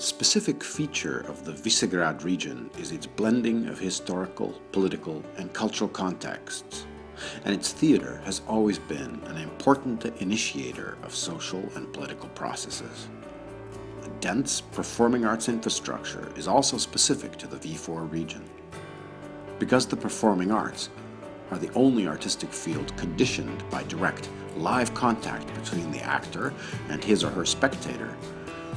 Specific feature of the Visegrad region is its blending of historical, political, and cultural contexts, and its theatre has always been an important initiator of social and political processes. A dense performing arts infrastructure is also specific to the V4 region. Because the performing arts are the only artistic field conditioned by direct, live contact between the actor and his or her spectator,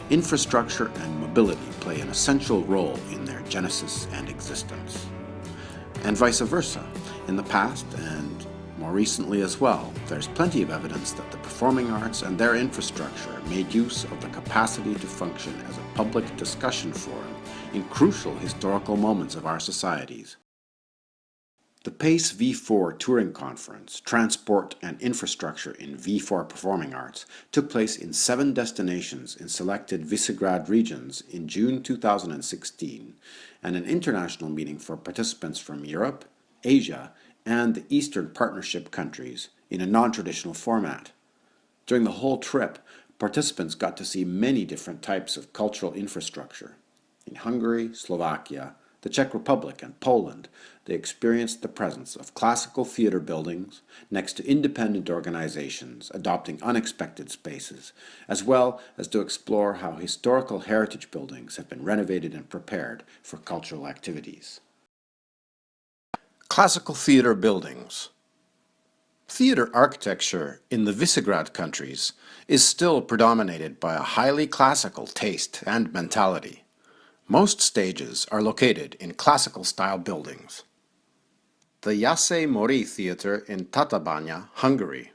infrastructure and mobility play an essential role in their genesis and existence. And vice versa, in the past and more recently as well, there's plenty of evidence that the performing arts and their infrastructure made use of the capacity to function as a public discussion forum in crucial historical moments of our societies. The PACE.V4 touring conference, Transport and Infrastructure in V4 Performing Arts, took place in 7 destinations in selected Visegrad regions in June 2016, and an international meeting for participants from Europe, Asia, and the Eastern Partnership countries in a non-traditional format. During the whole trip, participants got to see many different types of cultural infrastructure. In Hungary, Slovakia, the Czech Republic and Poland, they experienced the presence of classical theatre buildings next to independent organizations adopting unexpected spaces, as well as to explore how historical heritage buildings have been renovated and prepared for cultural activities. Classical theatre buildings. Theatre architecture in the Visegrad countries is still predominated by a highly classical taste and mentality. Most stages are located in classical-style buildings. The Jászai Mori Theatre in Tatabánya, Hungary.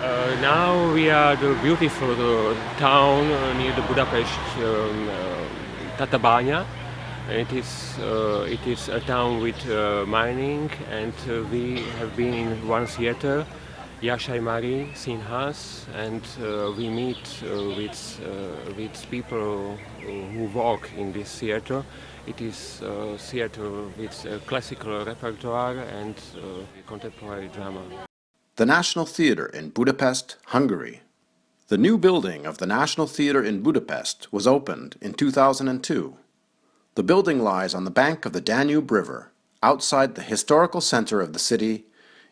Now we are the beautiful town near the Budapest, Tatabánya. It is a town with mining, and we have been in one theatre, Jászai Mari Színház, and we meet with people who work in this theatre. It is a theatre with a classical repertoire and contemporary drama. The National Theatre in Budapest, Hungary. The new building of the National Theatre in Budapest was opened in 2002. The building lies on the bank of the Danube River, outside the historical center of the city,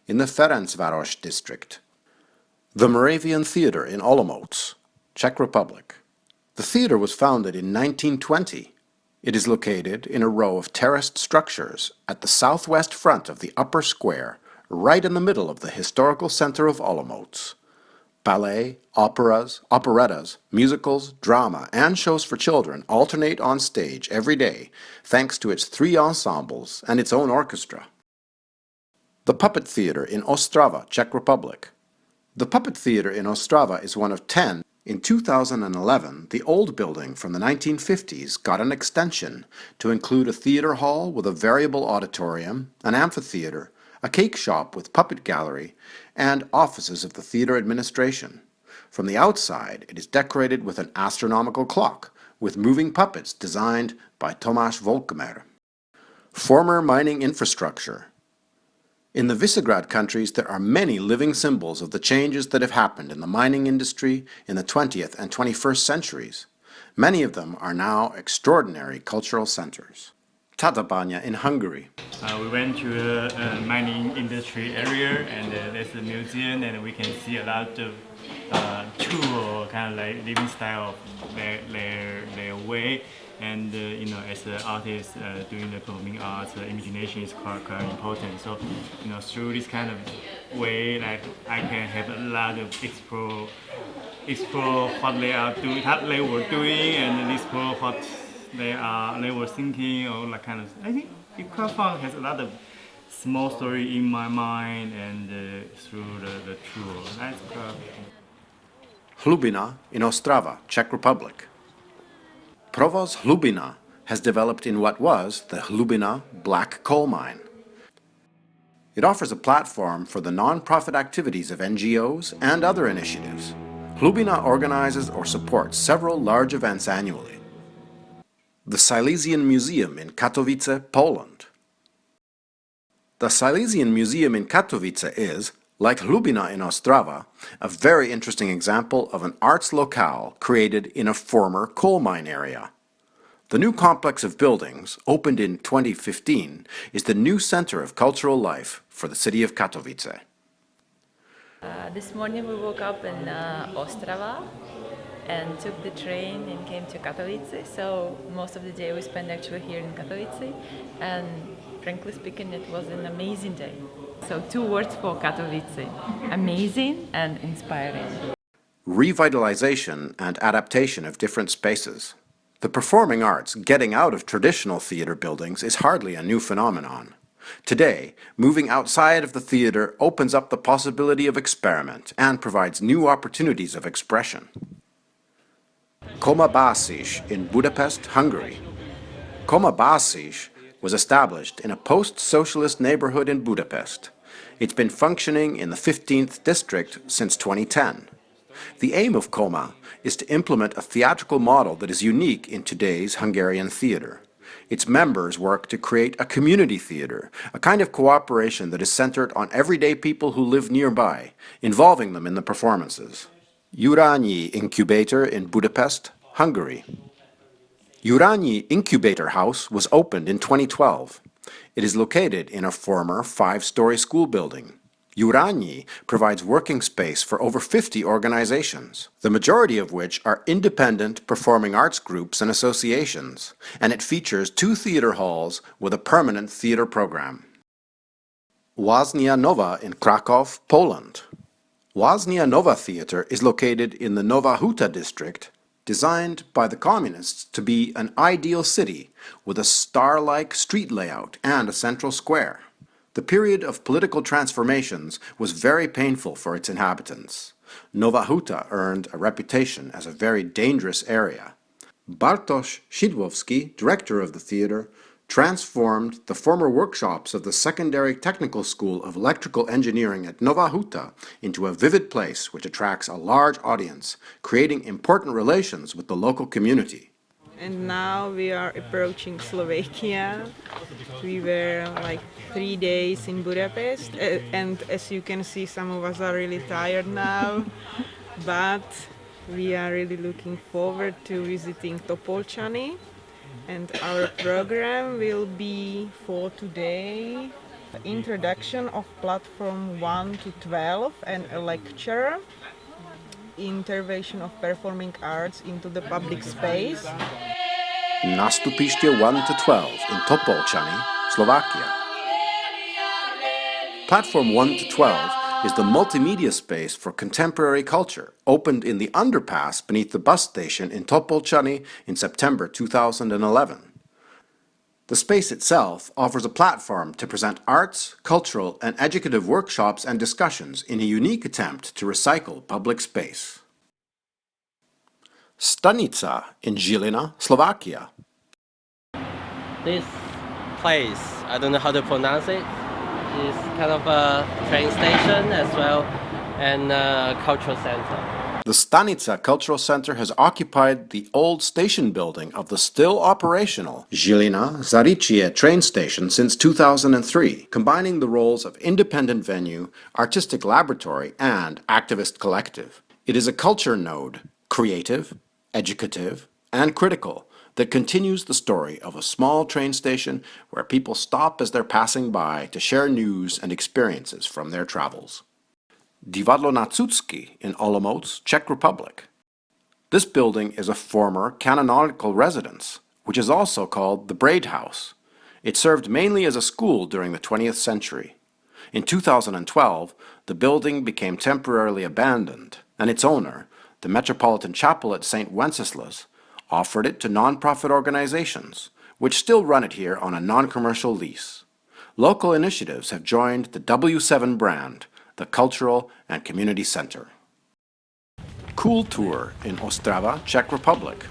in the Ferencváros district. The Moravian Theatre in Olomouc, Czech Republic. The theatre was founded in 1920. It is located in a row of terraced structures at the southwest front of the upper square, right in the middle of the historical center of Olomouc. Ballet, operas, operettas, musicals, drama, and shows for children alternate on stage every day, thanks to its 3 ensembles and its own orchestra. The Puppet Theatre in Ostrava, Czech Republic. The Puppet Theatre in Ostrava is one of 10. In 2011, the old building from the 1950s got an extension to include a theatre hall with a variable auditorium, an amphitheatre, a cake shop with puppet gallery, and offices of the theatre administration. From the outside, it is decorated with an astronomical clock, with moving puppets designed by Tomáš Volkmer. Former mining infrastructure. In the Visegrad countries, there are many living symbols of the changes that have happened in the mining industry in the 20th and 21st centuries. Many of them are now extraordinary cultural centers. Tatabánya in Hungary. We went to a mining industry area, and there's a museum, and we can see a lot of tool, kind of like living style of their way. And as an artist doing the performing arts, imagination is quite important. So, through this kind of way, like I can have a lot of explore what they are doing, what they were doing, and explore what they were thinking, or like kind of. I think it's quite fun. Has a lot of small story in my mind, and through the tour. That's Hlubina in Ostrava, Czech Republic. Provoz Hlubina has developed in what was the Hlubina black coal mine. It offers a platform for the non-profit activities of NGOs and other initiatives. Hlubina organizes or supports several large events annually. The Silesian Museum in Katowice, Poland. The Silesian Museum in Katowice is, like Hlubina in Ostrava, a very interesting example of an arts locale created in a former coal mine area. The new complex of buildings, opened in 2015, is the new center of cultural life for the city of Katowice. This morning we woke up in Ostrava and took the train and came to Katowice. So most of the day we spent actually here in Katowice, and frankly speaking it was an amazing day. So 2 words for Katowice: amazing and inspiring. Revitalization and adaptation of different spaces. The performing arts getting out of traditional theater buildings is hardly a new phenomenon. Today, moving outside of the theater opens up the possibility of experiment and provides new opportunities of expression. Koma Basis in Budapest, Hungary. Koma Basis was established in a post-socialist neighborhood in Budapest. It's been functioning in the 15th district since 2010. The aim of Koma is to implement a theatrical model that is unique in today's Hungarian theater. Its members work to create a community theater, a kind of cooperation that is centered on everyday people who live nearby, involving them in the performances. Jurányi Incubator in Budapest, Hungary. Jurányi Incubator House was opened in 2012. It is located in a former 5-story school building. Jurányi provides working space for over 50 organizations, the majority of which are independent performing arts groups and associations, and it features 2 theater halls with a permanent theater program. Łaźnia Nowa in Krakow, Poland. Łaźnia Nowa Theater is located in the Nowa Huta district, designed by the communists to be an ideal city with a star-like street layout and a central square. The period of political transformations was very painful for its inhabitants. Nowa Huta earned a reputation as a very dangerous area. Bartosz Szydłowski, director of the theater, transformed the former workshops of the Secondary Technical School of Electrical Engineering at Nowa Huta into a vivid place which attracts a large audience, creating important relations with the local community. And now we are approaching Slovakia. We were like 3 days in Budapest, and as you can see, some of us are really tired now, but we are really looking forward to visiting Topoľčany, and our program will be for today introduction of platform 1 to 12 and a lecture, intervention of performing arts into the public space. Nastupište 1 to 12 in Topoľčany, Slovakia. Platform 1 to 12 is the multimedia space for contemporary culture, opened in the underpass beneath the bus station in Topoľčany in September 2011. The space itself offers a platform to present arts, cultural, and educative workshops and discussions in a unique attempt to recycle public space. Stanica in Žilina, Slovakia. This place, I don't know how to pronounce it, is kind of a train station as well and a cultural center. The Stanica Cultural Center has occupied the old station building of the still operational Žilina Zaričie train station since 2003, combining the roles of independent venue, artistic laboratory, and activist collective. It is a culture node, creative, educative, and critical, that continues the story of a small train station where people stop as they're passing by to share news and experiences from their travels. Divadlo na Cudzki in Olomouc, Czech Republic. This building is a former canonical residence, which is also called the Braid House. It served mainly as a school during the 20th century. In 2012, the building became temporarily abandoned, and its owner, the Metropolitan Chapel at St. Wenceslas, offered it to non-profit organizations, which still run it here on a non-commercial lease. Local initiatives have joined the W7 brand, the Cultural and Community Center. Kultur in Ostrava, Czech Republic.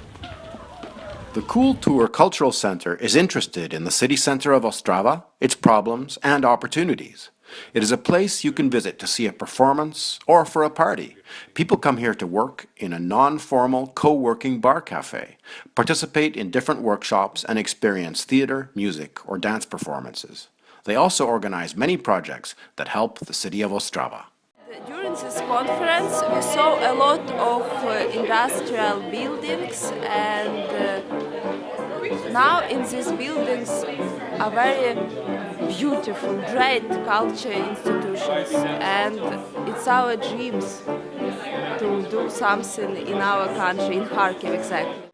The Kultur Cultural Center is interested in the city center of Ostrava, its problems and opportunities. It is a place you can visit to see a performance or for a party. People come here to work in a non-formal co-working bar cafe, participate in different workshops, and experience theater, music, or dance performances. They also organize many projects that help the city of Ostrava. During this conference, we saw a lot of industrial buildings and now in these buildings are very beautiful, great culture institutions, and it's our dreams to do something in our country, in Kharkiv exactly.